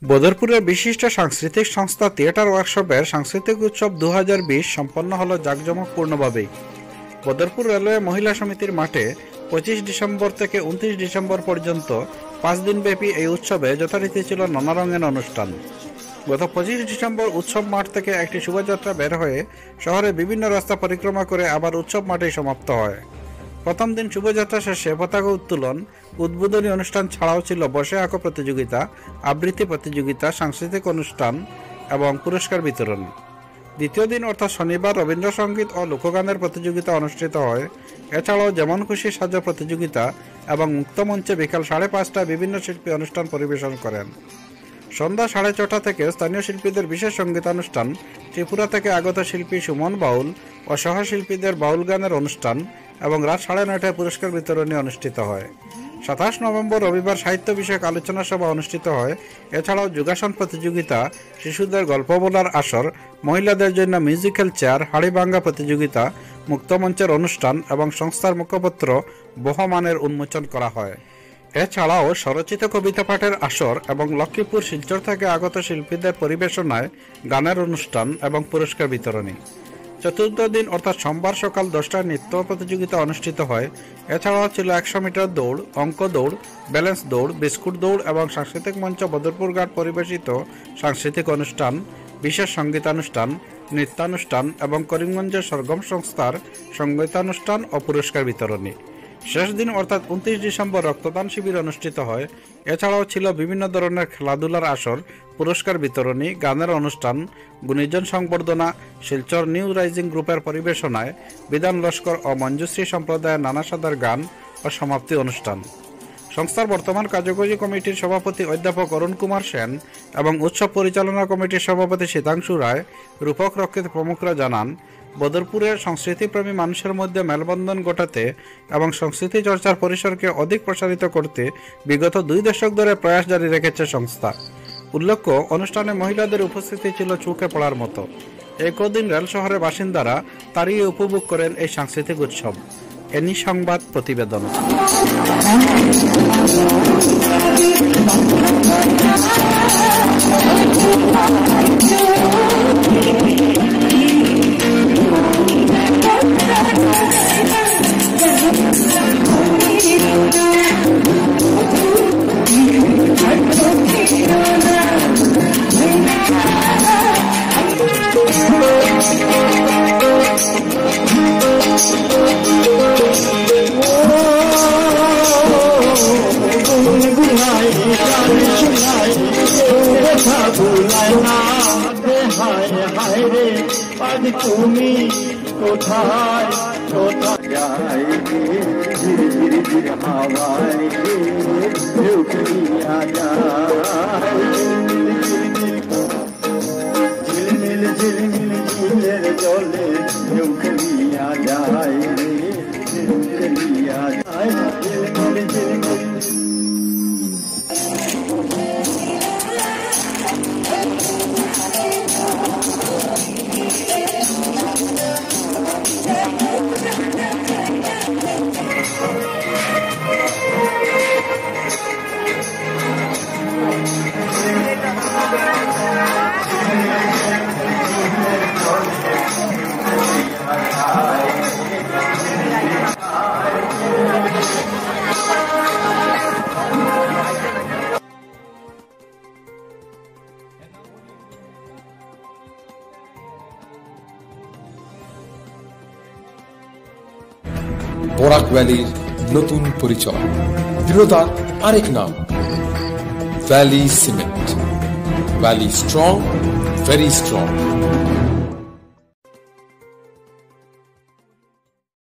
বদরপুরের বিশিষ্ট সাংস্কৃতিক সংস্থা থিয়েটার ওয়ার্কশপের সাংস্কৃতিক উৎসব 2020 সম্পন্ন হল জাঁকজমকপূর্ণভাবেই। বদরপুর রেলওয়ে মহিলা সমিতির মাঠে 25 ডিসেম্বর থেকে 29 ডিসেম্বর পর্যন্ত 5 দিনব্যাপী এই উৎসবে যথারীতি ছিল নানা রঙের অনুষ্ঠান। গত 25 ডিসেম্বর উৎসব মাঠ থেকে একটি শোভাযাত্রা বের হয়ে শহরে বিভিন্ন রাস্তা পরিক্রমা করে আবার উৎসব মাঠেই সমাপ্ত হয়। প্রথম দিন শোভাযাত্রা শেষে পতাকা উত্তোলন, উদ্বোধনী অনুষ্ঠান ছাড়াও ছিল বসে আঁকো প্রতিযোগিতা, আবৃত্তি প্রতিযোগিতা, সাংস্কৃতিক অনুষ্ঠান এবং পুরস্কার বিতরণ। দ্বিতীয় দিন অর্থাৎ শনিবার রবীন্দ্রসঙ্গীত ও লোকগানের প্রতিযোগিতা অনুষ্ঠিত হয়। এছাড়াও যেমন খুশি সাজা প্রতিযোগিতা এবং মুক্তমঞ্চে বিকাল 5:30টায় বিভিন্ন শিল্পী অনুষ্ঠান পরিবেশন করেন। সন্ধ্যা 6:30 থেকে স্থানীয় শিল্পীদের বিশেষ সঙ্গীতানুষ্ঠান, ত্রিপুরা থেকে আগত শিল্পী সুমন বাউল ও সহশিল্পীদের বাউল গানের অনুষ্ঠান এবং রাত 9:30টায় পুরস্কার বিতরণী অনুষ্ঠিত হয়। 27 নভেম্বর রবিবার সাহিত্য বিষয়ক আলোচনা সভা অনুষ্ঠিত হয়। এছাড়াও যোগাসন প্রতিযোগিতা, শিশুদের গল্প বলার আসর, মহিলাদের জন্য মিউজিক্যাল চেয়ার, হাড়িভাঙ্গা প্রতিযোগিতা, মুক্তমঞ্চের অনুষ্ঠান এবং সংস্থার মুখপত্র বহমানের উন্মোচন করা হয়। এছাড়াও স্বরচিত কবিতা পাঠের আসর এবং লক্ষ্মীপুর শিলচর থেকে আগত শিল্পীদের পরিবেশনায় গানের অনুষ্ঠান এবং পুরস্কার বিতরণী। চতুর্থ দিন অর্থাৎ সোমবার সকাল 10টায় নৃত্য প্রতিযোগিতা অনুষ্ঠিত হয়। এছাড়াও ছিল 100 মিটার দৌড়, অঙ্ক দৌড়, ব্যালেন্স দৌড়, বিস্কুট দৌড় এবং সাংস্কৃতিক মঞ্চ বদরপুর ঘাট পরিবেশিত সাংস্কৃতিক অনুষ্ঠান, বিশেষ সঙ্গীতানুষ্ঠান, নৃত্যানুষ্ঠান এবং করিমগঞ্জের সরগম সংস্থার সঙ্গীতানুষ্ঠান ও পুরস্কার বিতরণী। শেষ দিন অর্থাৎ 29 ডিসেম্বর রক্তদান শিবির অনুষ্ঠিত হয়। এছাড়াও ছিল বিভিন্ন ধরনের খেলাধুলার আসর, পুরস্কার বিতরণী, গানের অনুষ্ঠান, গুণীজন সংবর্ধনা, শিলচর নিউ রাইজিং গ্রুপের পরিবেশনায় বিধান লস্কর ও মঞ্জুশ্রী সম্প্রদায়ের নানা সাদার গান ও সমাপ্তি অনুষ্ঠান। সংস্থার বর্তমান কার্যকরী কমিটির সভাপতি অধ্যাপক অরুণ কুমার সেন এবং উৎসব পরিচালনা কমিটির সভাপতি শীতাংশু রায়, রূপক রক্ষিত প্রমুখরা জানান, বদরপুরের সংস্কৃতিপ্রেমী মানুষের মধ্যে মেলবন্ধন ঘটাতে এবং সংস্কৃতি চর্চার পরিসরকে অধিক প্রসারিত করতে বিগত 2 দশক ধরে প্রয়াস জারি রেখেছে সংস্থা। উল্লেখ্য, অনুষ্ঠানে মহিলাদের উপস্থিতি ছিল চোখে পড়ার মতো। এই কদিন রেল শহরের বাসিন্দারা তারিয়ে উপভোগ করেন এই সাংস্কৃতিক উৎসব। এনি সংবাদ প্রতিবেদন। তুমি কোথায় কোথায় যাইবে, ধীরে ধীরে হাওয়ায় ঝুঁকিয়া যায়, ঝিলমিল ঝিলমিল ঝিলের জলে ঝুঁকিয়া যায়, ঝুঁকিয়া যায়, ঝিলমিল ঝিলমিল। বরাক ভ্যালির নতুন পরিচয়, দৃঢ়তার আরেক নাম valley cement. Valley strong, very strong.